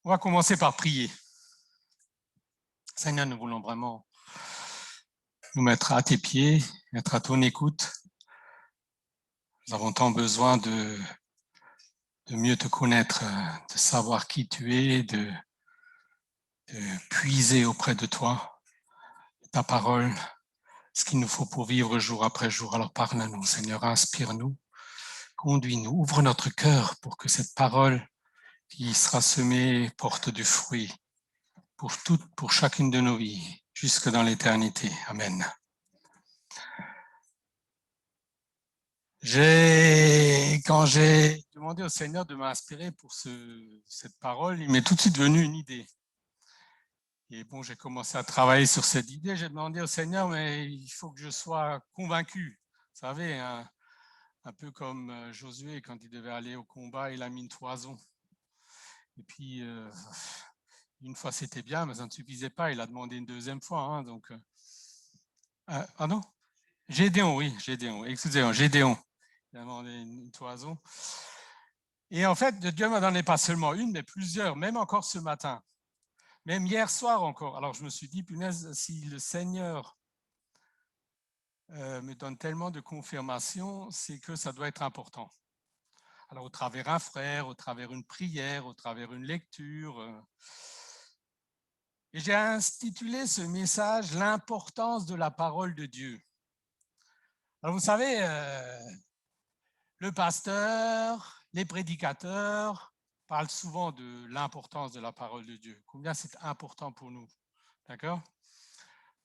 On va commencer par prier. Seigneur, nous voulons vraiment nous mettre à tes pieds, être à ton écoute. Nous avons tant besoin de mieux te connaître, de savoir qui tu es, de puiser auprès de toi, ta parole, ce qu'il nous faut pour vivre jour après jour. Alors parle à nous, Seigneur, inspire-nous, conduis-nous, ouvre notre cœur pour que cette parole qui sera semée porte du fruit pour chacune de nos vies, jusque dans l'éternité. Amen. Quand j'ai demandé au Seigneur de m'inspirer pour cette parole, il m'est tout de suite venu une idée. Et bon, j'ai commencé à travailler sur cette idée. J'ai demandé au Seigneur, mais il faut que je sois convaincu. Vous savez, un peu comme Josué, quand il devait aller au combat, il a mis une toison. Et puis, une fois c'était bien, mais ça ne suffisait pas. Il a demandé une deuxième fois. Hein, donc, ah non, Gédéon, oui, Gédéon. Excusez-moi, Gédéon. Il a demandé une toison. Et en fait, Dieu m'en donné pas seulement une, mais plusieurs, même encore ce matin, même hier soir encore. Alors je me suis dit, punaise, si le Seigneur me donne tellement de confirmation, c'est que ça doit être important. Alors au travers un frère, au travers une prière, au travers une lecture. Et j'ai intitulé ce message « L'importance de la parole de Dieu ». Alors vous savez, le pasteur, les prédicateurs parlent souvent de l'importance de la parole de Dieu. Combien c'est important pour nous, d'accord?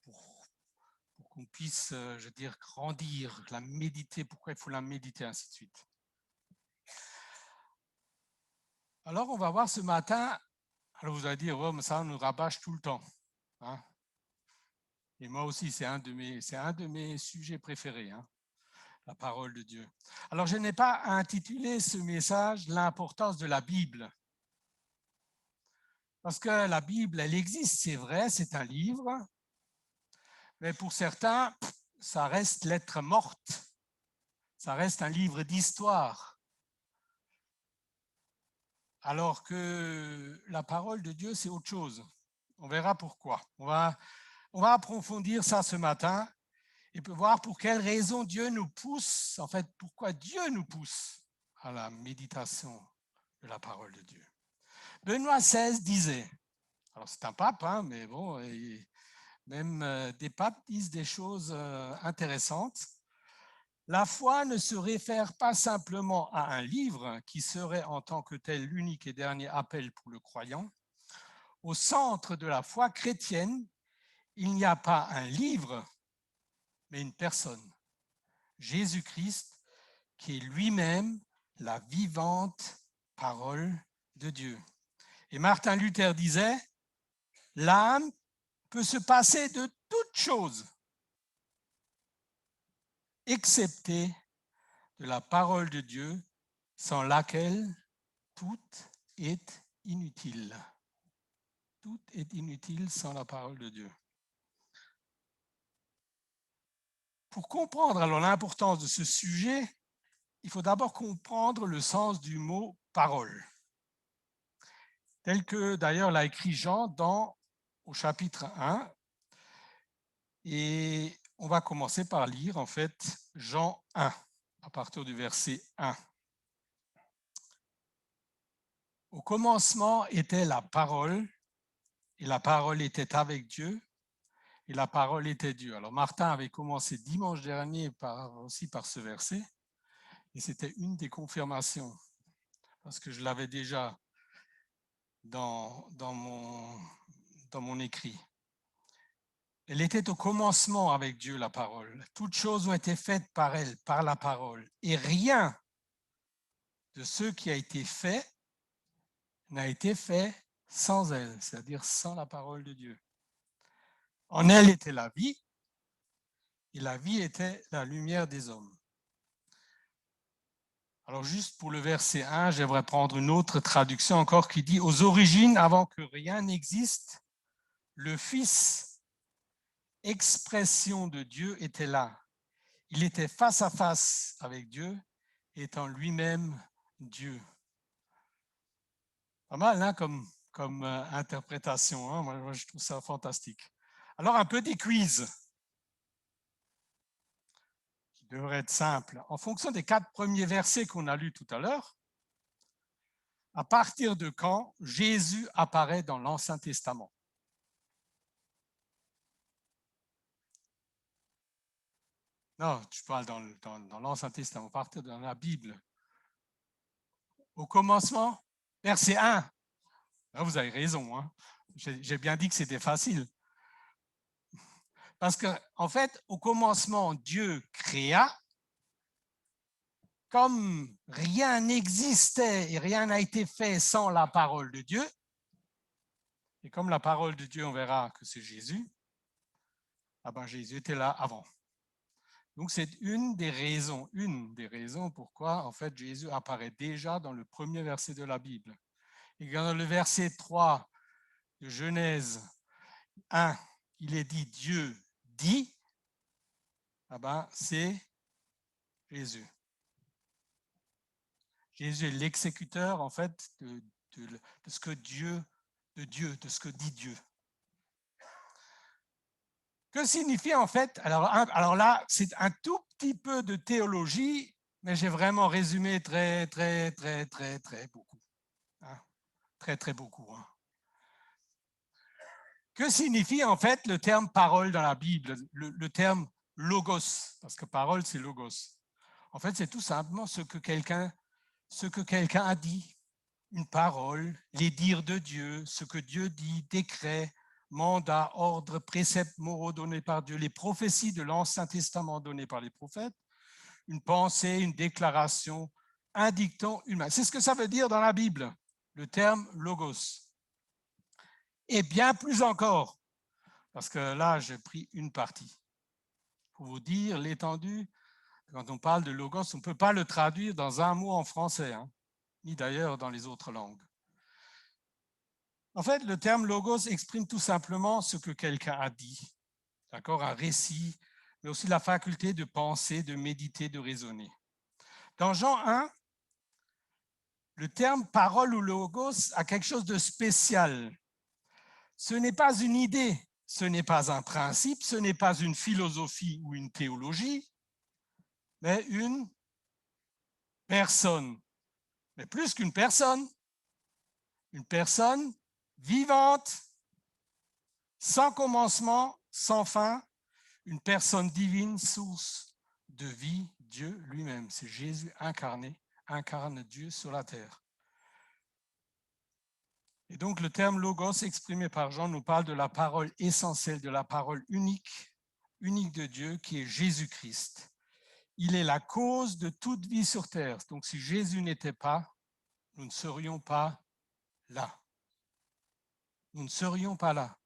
Pour qu'on puisse, je veux dire, grandir, la méditer, pourquoi il faut la méditer, ainsi de suite. Alors, on va voir ce matin, alors vous allez dire, oh, mais ça nous rabâche tout le temps. Hein? Et moi aussi, c'est un de mes sujets préférés. Hein? La parole de Dieu. Alors, je n'ai pas intitulé ce message « L'importance de la Bible ». Parce que la Bible, elle existe, c'est vrai, c'est un livre, mais pour certains, ça reste lettre morte, ça reste un livre d'histoire. Alors que la parole de Dieu, c'est autre chose. On verra pourquoi. On va approfondir ça ce matin et peut voir pour quelles raisons Dieu nous pousse, en fait, pourquoi Dieu nous pousse à la méditation de la parole de Dieu. Benoît XVI disait, alors c'est un pape, hein, mais bon, même des papes disent des choses intéressantes. La foi ne se réfère pas simplement à un livre qui serait en tant que tel l'unique et dernier appel pour le croyant. Au centre de la foi chrétienne, il n'y a pas un livre, mais une personne, Jésus-Christ, qui est lui-même la vivante parole de Dieu. Et Martin Luther disait, l'âme peut se passer de toutes choses, excepté de la parole de Dieu, sans laquelle tout est inutile. Tout est inutile sans la parole de Dieu. Pour comprendre alors l'importance de ce sujet, il faut d'abord comprendre le sens du mot « parole », tel que d'ailleurs l'a écrit Jean au chapitre 1. Et on va commencer par lire en fait Jean 1, à partir du verset 1. Au commencement était la parole, et la parole était avec Dieu, et la parole était Dieu. Alors Martin avait commencé dimanche dernier aussi par ce verset, et c'était une des confirmations, parce que je l'avais déjà dans mon écrit. Elle était au commencement avec Dieu, la parole. Toutes choses ont été faites par elle, par la parole, et rien de ce qui a été fait n'a été fait sans elle, c'est-à-dire sans la parole de Dieu. En elle était la vie, et la vie était la lumière des hommes. Alors juste pour le verset 1, j'aimerais prendre une autre traduction encore qui dit « Aux origines, avant que rien n'existe, le Fils, expression de Dieu, était là. Il était face à face avec Dieu, étant lui-même Dieu. » Pas mal, hein, comme comme interprétation. Hein. Moi, je trouve ça fantastique. Alors, un petit quiz qui devrait être simple. En fonction des 4 premiers versets qu'on a lus tout à l'heure, à partir de quand Jésus apparaît dans l'Ancien Testament? Non, je parle dans l'Ancien Testament, à partir de la Bible. Au commencement, verset 1. Là, vous avez raison. Hein. J'ai bien dit que c'était facile. Parce qu'en fait, au commencement, Dieu créa. Comme rien n'existait et rien n'a été fait sans la parole de Dieu, et comme la parole de Dieu, on verra que c'est Jésus, ah ben Jésus était là avant. Donc c'est une des raisons pourquoi en fait Jésus apparaît déjà dans le premier verset de la Bible. Et dans le verset 3 de Genèse 1, il est dit Dieu dit, ah ben c'est Jésus. Jésus est l'exécuteur en fait de ce que de ce que dit Dieu. Que signifie en fait, alors là, c'est un tout petit peu de théologie, mais j'ai vraiment résumé très beaucoup. Hein, très beaucoup. Hein. Que signifie en fait le terme parole dans la Bible, le terme logos, parce que parole c'est logos. En fait, c'est tout simplement ce que quelqu'un a dit, une parole, les dires de Dieu, ce que Dieu dit, décret, mandat, ordre, préceptes moraux donnés par Dieu, les prophéties de l'Ancien Testament données par les prophètes, une pensée, une déclaration, un dicton humain. C'est ce que ça veut dire dans la Bible, le terme logos. Et bien plus encore, parce que là, j'ai pris une partie. Pour vous dire l'étendue, quand on parle de logos, on ne peut pas le traduire dans un mot en français, hein, ni d'ailleurs dans les autres langues. En fait, le terme logos exprime tout simplement ce que quelqu'un a dit, d'accord, un récit, mais aussi la faculté de penser, de méditer, de raisonner. Dans Jean 1, le terme parole ou logos a quelque chose de spécial. Ce n'est pas une idée, ce n'est pas un principe, ce n'est pas une philosophie ou une théologie, mais une personne. Mais plus qu'une personne vivante, sans commencement, sans fin, une personne divine, source de vie, Dieu lui-même. C'est Jésus incarné, incarne Dieu sur la terre. Et donc le terme logos exprimé par Jean nous parle de la parole essentielle, de la parole unique de Dieu qui est Jésus-Christ. Il est la cause de toute vie sur terre. Donc si Jésus n'était pas, nous ne serions pas là. Nous ne serions pas là.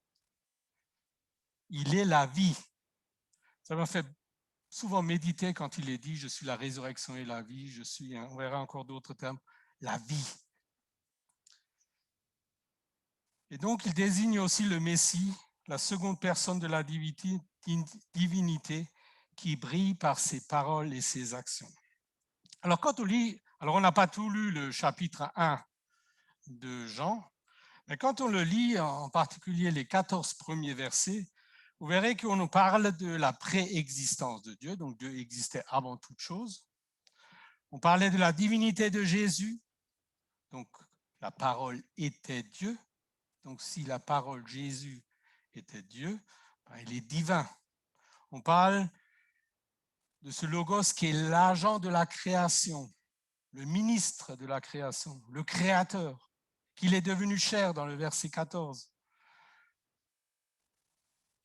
Il est la vie. Ça m'a fait souvent méditer quand il est dit « Je suis la résurrection et la vie ». Je suis, on verra encore d'autres termes, la vie. Et donc, il désigne aussi le Messie, la seconde personne de la divinité qui brille par ses paroles et ses actions. Alors, quand on lit, alors on n'a pas tout lu le chapitre 1 de Jean, mais quand on le lit, en particulier les 14 premiers versets, vous verrez qu'on nous parle de la préexistence de Dieu, donc Dieu existait avant toute chose. On parlait de la divinité de Jésus, donc la parole était Dieu. Donc si la parole Jésus était Dieu, il est divin. On parle de ce logos qui est l'agent de la création, le ministre de la création, le créateur, qu'il est devenu chair dans le verset 14.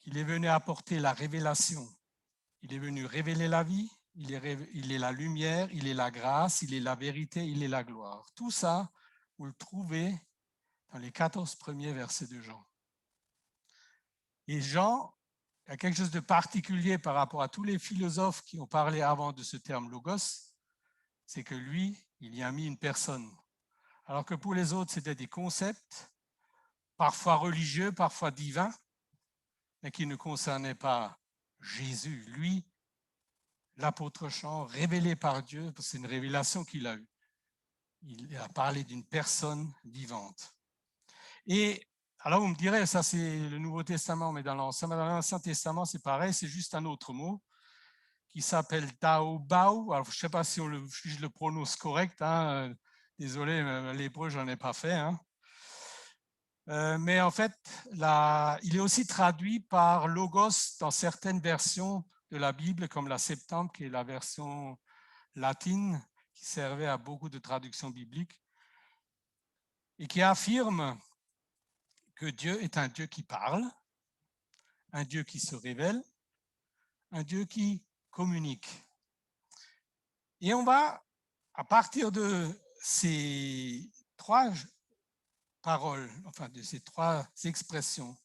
Il est venu apporter la révélation. Il est venu révéler la vie, il est la lumière, il est la grâce, il est la vérité, il est la gloire. Tout ça, vous le trouvez dans les 14 premiers versets de Jean. Et Jean a quelque chose de particulier par rapport à tous les philosophes qui ont parlé avant de ce terme logos, c'est que lui, il y a mis une personne. Alors que pour les autres, c'était des concepts, parfois religieux, parfois divins, mais qui ne concernaient pas Jésus. Lui, l'apôtre Jean, révélé par Dieu, parce que c'est une révélation qu'il a eue. Il a parlé d'une personne vivante. Et alors vous me direz, ça c'est le Nouveau Testament, mais dans l'Ancien Testament, c'est pareil, c'est juste un autre mot qui s'appelle Taobao. Alors je ne sais pas si je le prononce correct, hein. Désolé, l'hébreu, je n'en ai pas fait. Hein. Mais en fait, il est aussi traduit par logos dans certaines versions de la Bible, comme la Septante, qui est la version latine, qui servait à beaucoup de traductions bibliques, et qui affirme que Dieu est un Dieu qui parle, un Dieu qui se révèle, un Dieu qui communique. Et on va, à partir de ces trois paroles, enfin de ces trois expressions,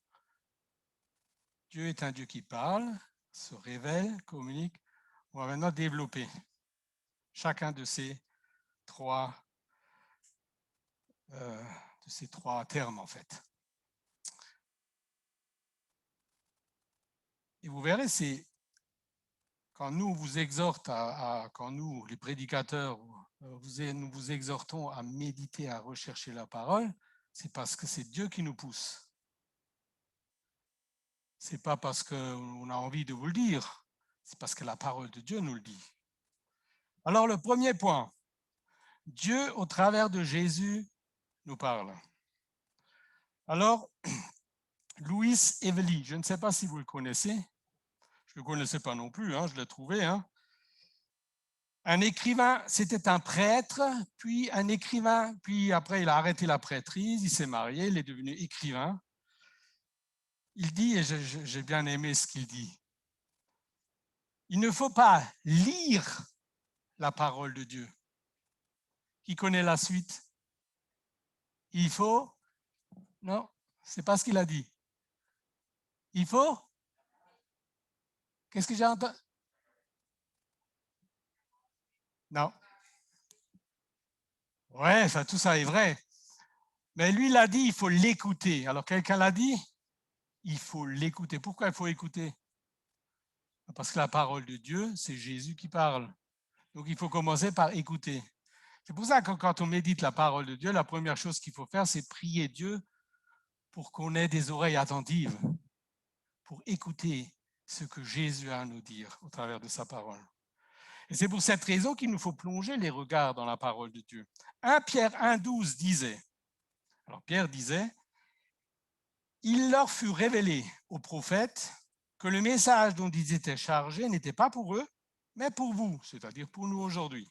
Dieu est un Dieu qui parle, se révèle, communique, on va maintenant développer chacun de ces trois termes en fait. Et vous verrez, c'est quand nous vous exhortons, quand nous, les prédicateurs, nous vous exhortons à méditer, à rechercher la parole, c'est parce que c'est Dieu qui nous pousse. Ce n'est pas parce qu'on a envie de vous le dire, c'est parce que la parole de Dieu nous le dit. Alors le premier point, Dieu au travers de Jésus nous parle. Alors, Louis Evely, je ne sais pas si vous le connaissez, je ne le connaissais pas non plus, hein, je l'ai trouvé. Hein. Un écrivain, c'était un prêtre, puis un écrivain, puis après il a arrêté la prêtrise, il s'est marié, il est devenu écrivain. Il dit, et j'ai bien aimé ce qu'il dit, il ne faut pas lire la parole de Dieu. Qui connaît la suite? Il faut? Non, c'est pas ce qu'il a dit. Il faut? Qu'est-ce que j'ai entendu? Non. Ouais, ça, tout ça est vrai. Mais lui, il a dit, il faut l'écouter. Alors, quelqu'un l'a dit, il faut l'écouter. Pourquoi il faut écouter? Parce que la parole de Dieu, c'est Jésus qui parle. Donc, il faut commencer par écouter. C'est pour ça que quand on médite la parole de Dieu, la première chose qu'il faut faire, c'est prier Dieu pour qu'on ait des oreilles attentives, pour écouter ce que Jésus a à nous dire au travers de sa parole. Et c'est pour cette raison qu'il nous faut plonger les regards dans la parole de Dieu. 1 Pierre 1,12 disait, alors Pierre disait, il leur fut révélé aux prophètes que le message dont ils étaient chargés n'était pas pour eux, mais pour vous, c'est-à-dire pour nous aujourd'hui.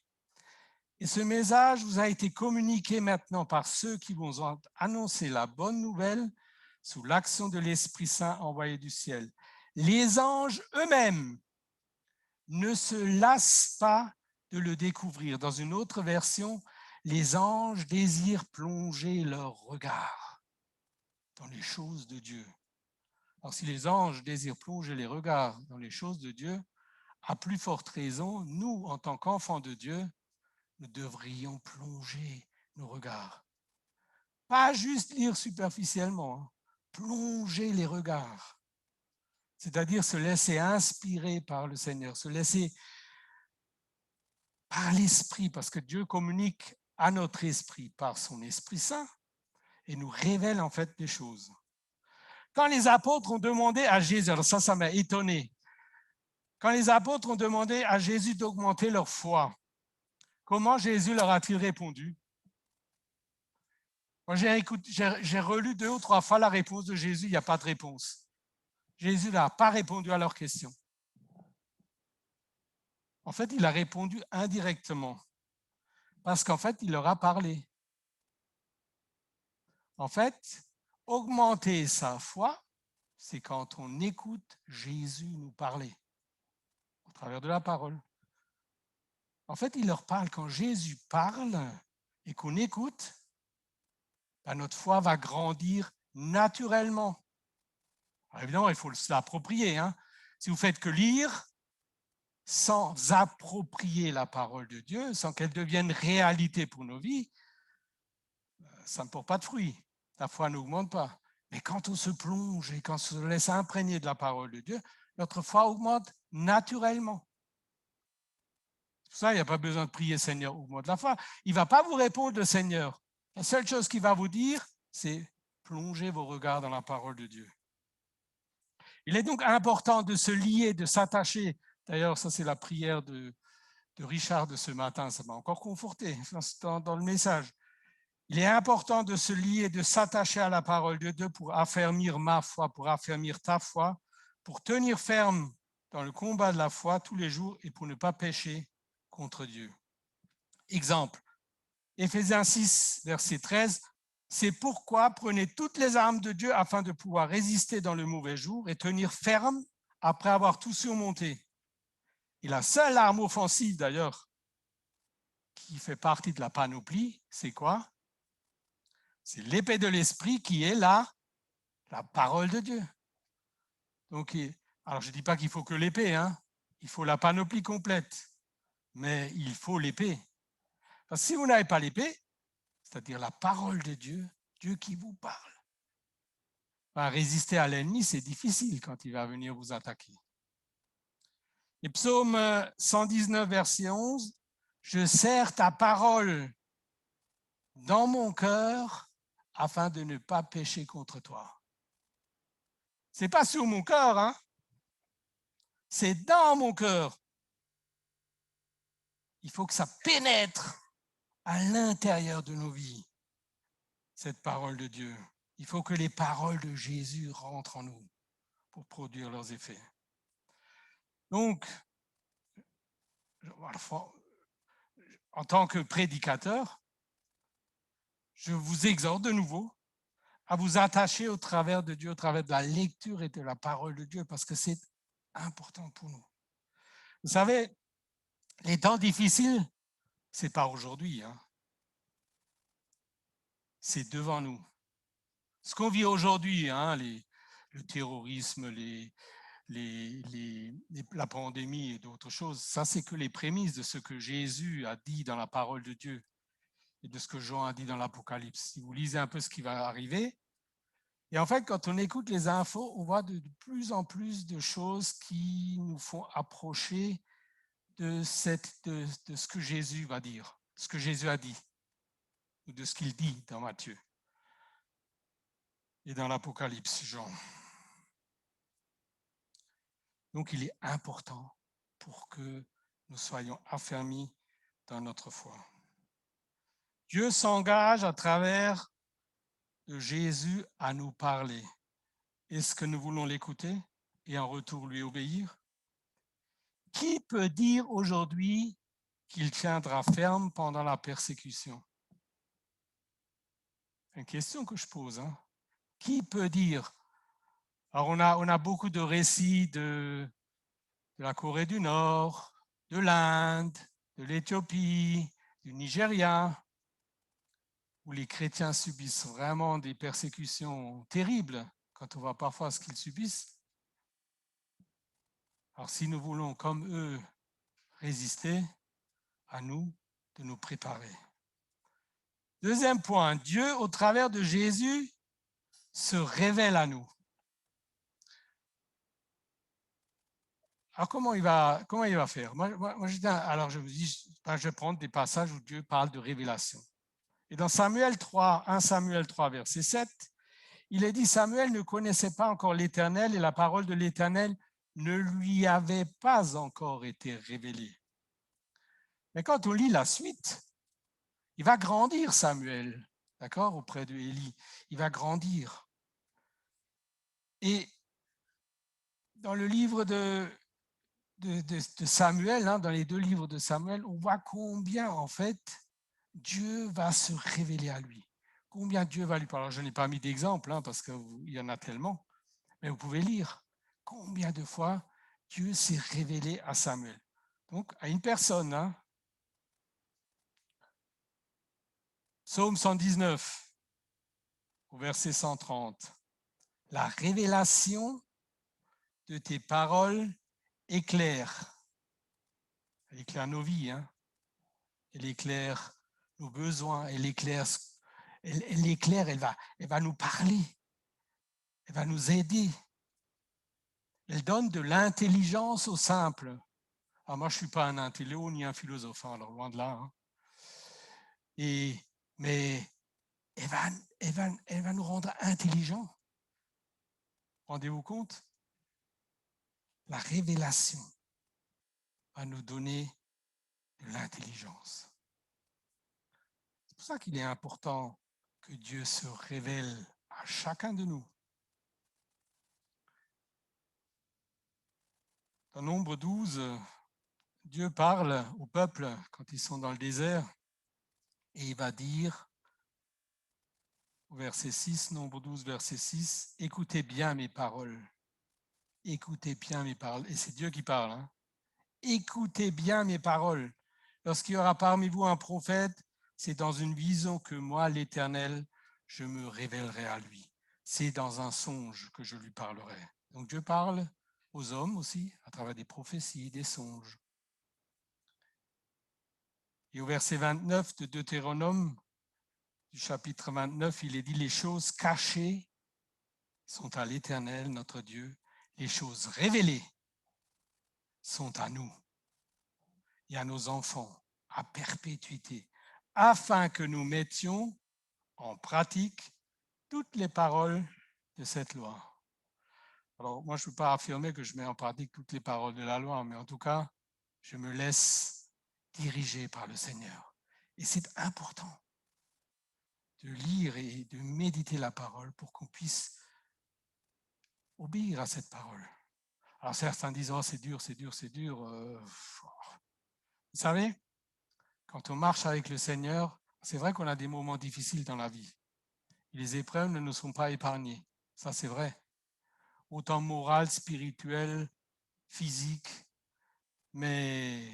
Et ce message vous a été communiqué maintenant par ceux qui vous ont annoncé la bonne nouvelle sous l'action de l'Esprit Saint envoyé du ciel. Les anges eux-mêmes ne se lassent pas de le découvrir. Dans une autre version, les anges désirent plonger leur regard dans les choses de Dieu. Alors si les anges désirent plonger les regards dans les choses de Dieu, à plus forte raison, nous, en tant qu'enfants de Dieu, nous devrions plonger nos regards. Pas juste lire superficiellement, hein, plonger les regards. C'est-à-dire se laisser inspirer par le Seigneur, se laisser par l'Esprit, parce que Dieu communique à notre esprit par son Esprit Saint et nous révèle en fait des choses. Quand les apôtres ont demandé à Jésus, alors ça m'a étonné, quand les apôtres ont demandé à Jésus d'augmenter leur foi, comment Jésus leur a-t-il répondu? Moi, j'ai relu 2 ou 3 fois la réponse de Jésus, il n'y a pas de réponse. Jésus n'a pas répondu à leurs questions. En fait, il a répondu indirectement, parce qu'en fait, il leur a parlé. En fait, augmenter sa foi, c'est quand on écoute Jésus nous parler, au travers de la parole. En fait, il leur parle quand Jésus parle et qu'on écoute, ben notre foi va grandir naturellement. Alors évidemment, il faut l'approprier. Hein. Si vous faites que lire, sans approprier la parole de Dieu, sans qu'elle devienne réalité pour nos vies, ça ne porte pas de fruits. La foi n'augmente pas. Mais quand on se plonge et quand on se laisse imprégner de la parole de Dieu, notre foi augmente naturellement. C'est pour ça, il n'y a pas besoin de prier Seigneur, augmente la foi. Il ne va pas vous répondre le Seigneur. La seule chose qu'il va vous dire, c'est plongez vos regards dans la parole de Dieu. Il est donc important de se lier, de s'attacher. D'ailleurs, ça c'est la prière de Richard de ce matin, ça m'a encore conforté dans le message. Il est important de se lier, de s'attacher à la parole de Dieu pour affermir ma foi, pour affermir ta foi, pour tenir ferme dans le combat de la foi tous les jours et pour ne pas pécher contre Dieu. Exemple, Éphésiens 6, verset 13, c'est pourquoi prenez toutes les armes de Dieu afin de pouvoir résister dans le mauvais jour et tenir ferme après avoir tout surmonté. Et la seule arme offensive d'ailleurs qui fait partie de la panoplie, c'est quoi? C'est l'épée de l'esprit qui est la parole de Dieu. Donc, alors je ne dis pas qu'il faut que l'épée, hein, il faut la panoplie complète, mais il faut l'épée. Parce que si vous n'avez pas l'épée, c'est-à-dire la parole de Dieu, Dieu qui vous parle, résister à l'ennemi, c'est difficile quand il va venir vous attaquer. Et psaume 119, verset 11, « Je serre ta parole dans mon cœur afin de ne pas pécher contre toi. » Ce n'est pas sur mon cœur, hein? C'est dans mon cœur. Il faut que ça pénètre à l'intérieur de nos vies, cette parole de Dieu. Il faut que les paroles de Jésus rentrent en nous pour produire leurs effets. Donc, en tant que prédicateur, je vous exhorte de nouveau à vous attacher au travers de Dieu, au travers de la lecture et de la parole de Dieu, parce que c'est important pour nous. Vous savez, les temps difficiles, ce n'est pas aujourd'hui, hein. C'est devant nous. Ce qu'on vit aujourd'hui, hein, le terrorisme, la pandémie et d'autres choses, ça c'est que les prémices de ce que Jésus a dit dans la parole de Dieu et de ce que Jean a dit dans l'Apocalypse. Si vous lisez un peu ce qui va arriver, et en fait, quand on écoute les infos, on voit de plus en plus de choses qui nous font approcher de ce que Jésus va dire, ce que Jésus a dit, ou de ce qu'il dit dans Matthieu et dans l'Apocalypse, Jean. Donc, il est important pour que nous soyons affermis dans notre foi. Dieu s'engage à travers de Jésus à nous parler. Est-ce que nous voulons l'écouter et en retour lui obéir? Qui peut dire aujourd'hui qu'il tiendra ferme pendant la persécution? C'est une question que je pose. Hein? Qui peut dire? Alors on a beaucoup de récits de la Corée du Nord, de l'Inde, de l'Éthiopie, du Nigeria, où les chrétiens subissent vraiment des persécutions terribles quand on voit parfois ce qu'ils subissent. Alors si nous voulons, comme eux, résister, à nous de nous préparer. Deuxième point, Dieu, au travers de Jésus, se révèle à nous. Alors comment il va faire? Alors je vous dis, je vais prendre des passages où Dieu parle de révélation. Et dans 1 Samuel 3, verset 7, il est dit, Samuel ne connaissait pas encore l'Éternel et la parole de l'Éternel ne lui avait pas encore été révélée. Mais quand on lit la suite, il va grandir Samuel, d'accord, auprès de Élie. Il va grandir. Et dans le livre de Samuel, hein, dans les deux livres de Samuel, on voit combien, en fait, Dieu va se révéler à lui. Combien Dieu va lui parler. Alors, je n'ai pas mis d'exemple, hein, parce qu'il y en a tellement, mais vous pouvez lire combien de fois Dieu s'est révélé à Samuel. Donc, à une personne. Hein. Psaume 119, au verset 130. La révélation de tes paroles éclaire. Elle éclaire nos vies, hein. Elle éclaire nos besoins, elle va nous parler, elle va nous aider. Elle donne de l'intelligence aux simples. Alors moi, je ne suis pas un intello ni un philosophe, alors loin de là. Hein. Mais elle va nous rendre intelligents. Rendez-vous compte? La révélation va nous donner de l'intelligence. C'est pour ça qu'il est important que Dieu se révèle à chacun de nous. Dans Nombre 12, Dieu parle au peuple quand ils sont dans le désert et il va dire, au verset 6, Nombre 12, verset 6, « Écoutez bien mes paroles. Écoutez bien mes paroles. » Et c'est Dieu qui parle. Hein. « Écoutez bien mes paroles. Lorsqu'il y aura parmi vous un prophète, c'est dans une vision que moi, l'Éternel, je me révélerai à lui. C'est dans un songe que je lui parlerai. » Donc Dieu parle aux hommes aussi, à travers des prophéties, des songes. Et au verset 29 de Deutéronome, du chapitre 29, il est dit « Les choses cachées sont à l'Éternel, notre Dieu. Les choses révélées sont à nous et à nos enfants, à perpétuité, afin que nous mettions en pratique toutes les paroles de cette loi. » Alors, moi, je ne peux pas affirmer que je mets en pratique toutes les paroles de la loi, mais en tout cas, je me laisse diriger par le Seigneur. Et c'est important de lire et de méditer la parole pour qu'on puisse obéir à cette parole. Alors certains disent « Oh, c'est dur, c'est dur, c'est dur. » Vous savez, quand on marche avec le Seigneur, c'est vrai qu'on a des moments difficiles dans la vie. Et les épreuves ne nous sont pas épargnées. Ça, c'est vrai. Autant moral, spirituel, physique. Mais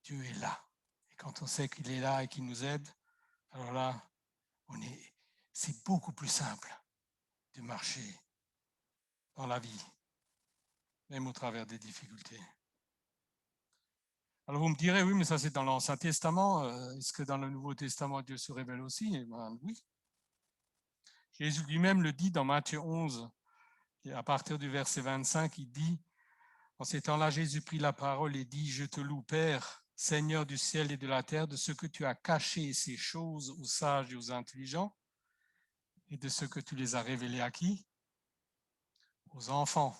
Dieu est là. Et quand on sait qu'il est là et qu'il nous aide, alors là, c'est beaucoup plus simple de marcher dans la vie, même au travers des difficultés. Alors vous me direz, oui, mais ça c'est dans l'Ancien Testament. Est-ce que dans le Nouveau Testament, Dieu se révèle aussi? Eh bien, oui. Jésus lui-même le dit dans Matthieu 11, et à partir du verset 25, il dit, en ces temps-là, Jésus prit la parole et dit, « Je te loue, Père, Seigneur du ciel et de la terre, de ce que tu as caché ces choses aux sages et aux intelligents, et de ce que tu les as révélées à qui? Aux enfants. »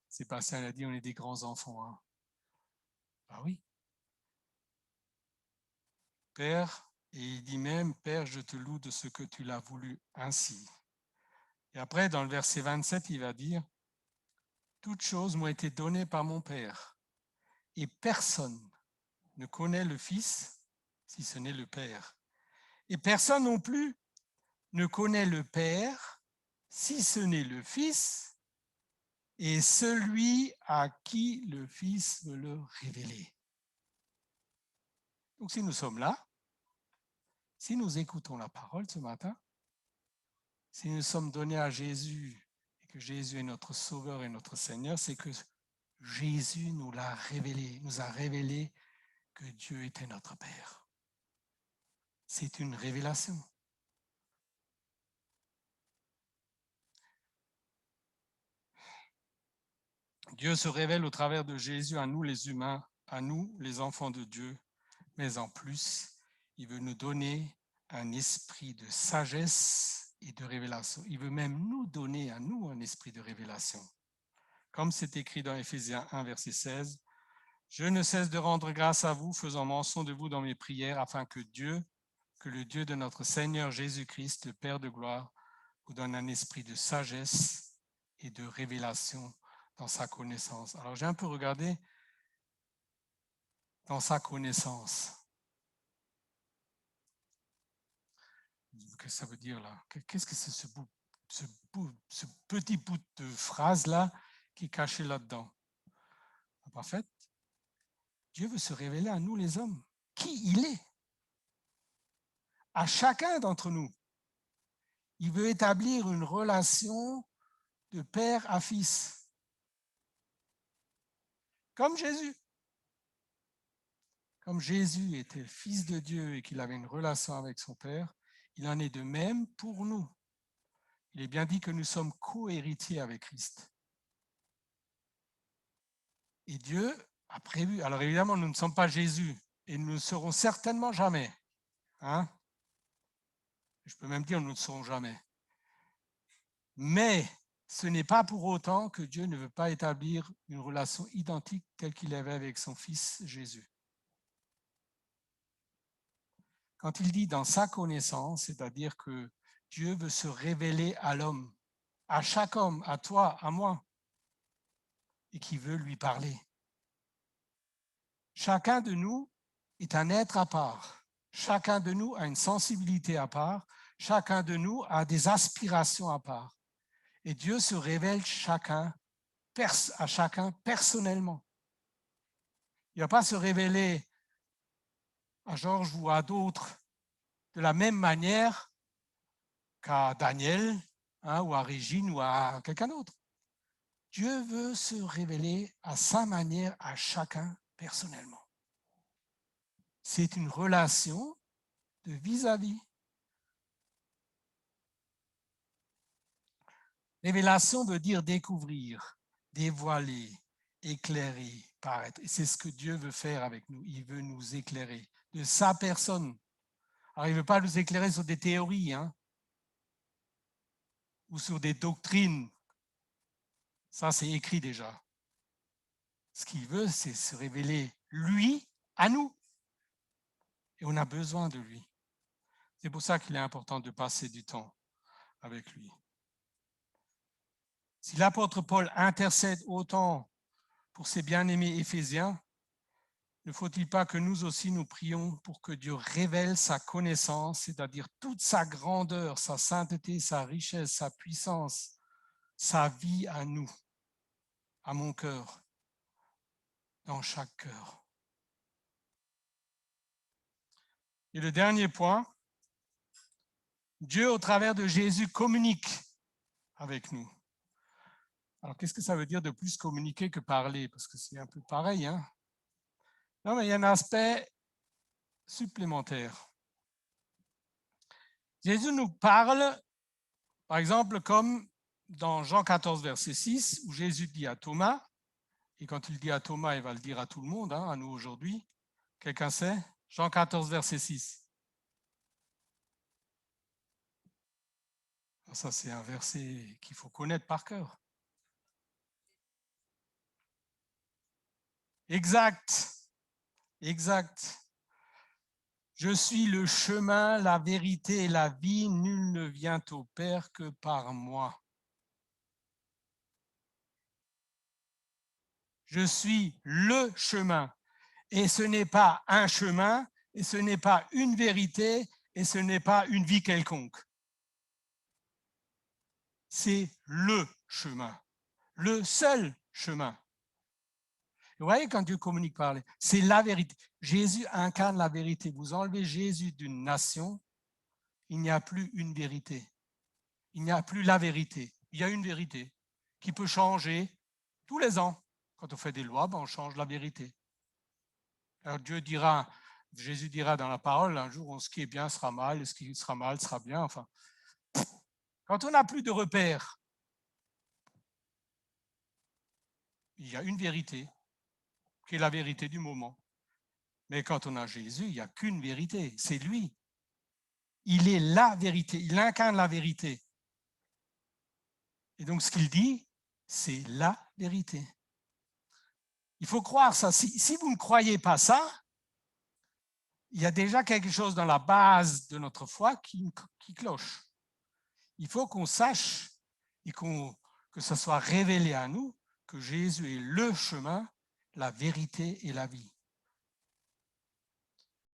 Sébastien a dit, on est des grands enfants. Hein. Ah oui. Père, et il dit même, Père, je te loue de ce que tu l'as voulu ainsi. Et après, dans le verset 27, il va dire, toutes choses m'ont été données par mon Père, et personne ne connaît le Fils si ce n'est le Père. Et personne non plus ne connaît le Père si ce n'est le Fils et celui à qui le Fils veut le révéler. Donc si nous sommes là, si nous écoutons la parole ce matin, si nous sommes donnés à Jésus et que Jésus est notre Sauveur et notre Seigneur, c'est que Jésus nous l'a révélé, nous a révélé que Dieu était notre Père. C'est une révélation. Dieu se révèle au travers de Jésus à nous les humains, à nous les enfants de Dieu, mais en plus, il veut nous donner un esprit de sagesse et de révélation. Il veut même nous donner à nous un esprit de révélation. Comme c'est écrit dans Éphésiens 1, verset 16, « Je ne cesse de rendre grâce à vous, faisant mention de vous dans mes prières, afin que le Dieu de notre Seigneur Jésus-Christ, le Père de gloire, vous donne un esprit de sagesse et de révélation dans sa connaissance. » Alors j'ai un peu regardé dans sa connaissance. Qu'est-ce que ça veut dire là? Qu'est-ce que c'est ce petit bout de phrase-là qui est caché là-dedans? En fait, Dieu veut se révéler à nous les hommes, qui il est, à chacun d'entre nous. Il veut établir une relation de père à fils, comme Jésus. Comme Jésus était fils de Dieu et qu'il avait une relation avec son Père, il en est de même pour nous. Il est bien dit que nous sommes co-héritiers avec Christ. Et Dieu a prévu, alors évidemment, nous ne sommes pas Jésus et nous ne serons certainement jamais. Hein? Je peux même dire, nous ne le saurons jamais. Mais ce n'est pas pour autant que Dieu ne veut pas établir une relation identique telle qu'il avait avec son Fils Jésus. Quand il dit dans sa connaissance, c'est-à-dire que Dieu veut se révéler à l'homme, à chaque homme, à toi, à moi, et qui veut lui parler. Chacun de nous est un être à part. Chacun de nous a une sensibilité à part. Chacun de nous a des aspirations à part. Et Dieu se révèle à chacun personnellement. Il ne va pas se révéler à Georges ou à d'autres de la même manière qu'à Daniel, ou à Régine ou à quelqu'un d'autre. Dieu veut se révéler à sa manière à chacun personnellement. C'est une relation de vis-à-vis. Révélation veut dire découvrir, dévoiler, éclairer, paraître. Et c'est ce que Dieu veut faire avec nous. Il veut nous éclairer de sa personne. Alors, il ne veut pas nous éclairer sur des théories ou sur des doctrines. Ça, c'est écrit déjà. Ce qu'il veut, c'est se révéler, lui, à nous. Et on a besoin de lui. C'est pour ça qu'il est important de passer du temps avec lui. Si l'apôtre Paul intercède autant pour ses bien-aimés Éphésiens, ne faut-il pas que nous aussi nous prions pour que Dieu révèle sa connaissance, c'est-à-dire toute sa grandeur, sa sainteté, sa richesse, sa puissance, sa vie à nous, à mon cœur, dans chaque cœur. Et le dernier point, Dieu, au travers de Jésus, communique avec nous. Alors, qu'est-ce que ça veut dire de plus communiquer que parler? Parce que c'est un peu pareil, Non, mais il y a un aspect supplémentaire. Jésus nous parle, par exemple, comme dans Jean 14, verset 6, où Jésus dit à Thomas, et quand il dit à Thomas, il va le dire à tout le monde, à nous aujourd'hui. Quelqu'un sait? Jean 14, verset 6. Ça, c'est un verset qu'il faut connaître par cœur. Exact. Exact. Je suis le chemin, la vérité et la vie. Nul ne vient au Père que par moi. Je suis le chemin. Et ce n'est pas un chemin, et ce n'est pas une vérité, et ce n'est pas une vie quelconque. C'est le chemin, le seul chemin. Vous voyez, quand Dieu communique par les, c'est la vérité. Jésus incarne la vérité. Vous enlevez Jésus d'une nation, il n'y a plus une vérité. Il n'y a plus la vérité. Il y a une vérité qui peut changer tous les ans. Quand on fait des lois, on change la vérité. Alors Jésus dira dans la parole, un jour, ce qui est bien sera mal, ce qui sera mal sera bien. Enfin, quand on n'a plus de repères, il y a une vérité, qui est la vérité du moment. Mais quand on a Jésus, il n'y a qu'une vérité, c'est lui. Il est la vérité, il incarne la vérité. Et donc ce qu'il dit, c'est la vérité. Il faut croire ça. Si vous ne croyez pas ça, il y a déjà quelque chose dans la base de notre foi qui cloche. Il faut qu'on sache et que ça soit révélé à nous que Jésus est le chemin, la vérité et la vie.